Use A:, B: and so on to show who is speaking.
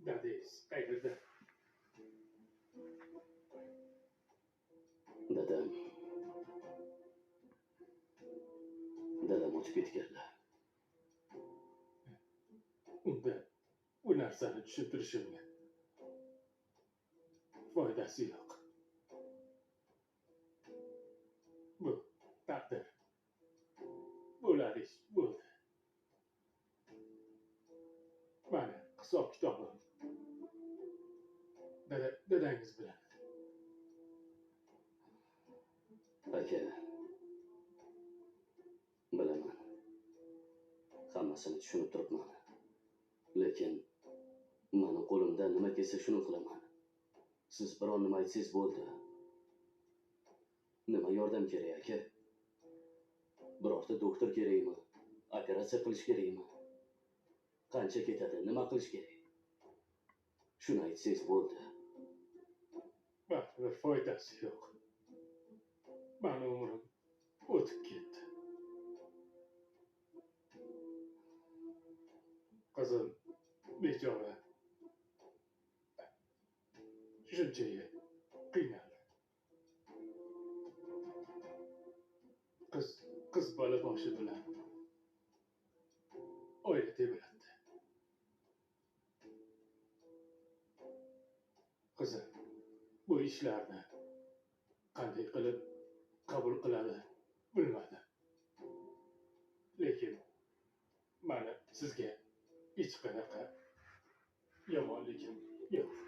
A: Dadayız, qayerda?
B: Dadam o'tib ketganlar.
A: Unda bu narsani tushuntirishimga foydasi yo'q. Bu taqdir. Bo'lar ish bo'ldi. Mana hisob kitobim. Dadangiz bilan.
B: Aka, bilaman. Hammasini tushunib turibman. Lekin meni qo'limdan nima kelsa shuni qilaman. Siz biror nima aytsangiz bo'ldi. Nima yordam kerak aka? Birorta doktor kerakmi? Operatsiya qilish kerakmi? Qancha ketadi? Nima qilish kerak? Shuni aytsangiz bo'ldi.
A: Baribir foydasi yo'q. Mani umrim o'tib ketdi. Qizim bechora shunchaga qiynaldi. Qiz bola boshi bilan oila tebrandi. Qizim bu ishlarni qanday qilib qabul qiladi bilmadim. Lekin mani sizga hech qanaqa yomonligim yo'q.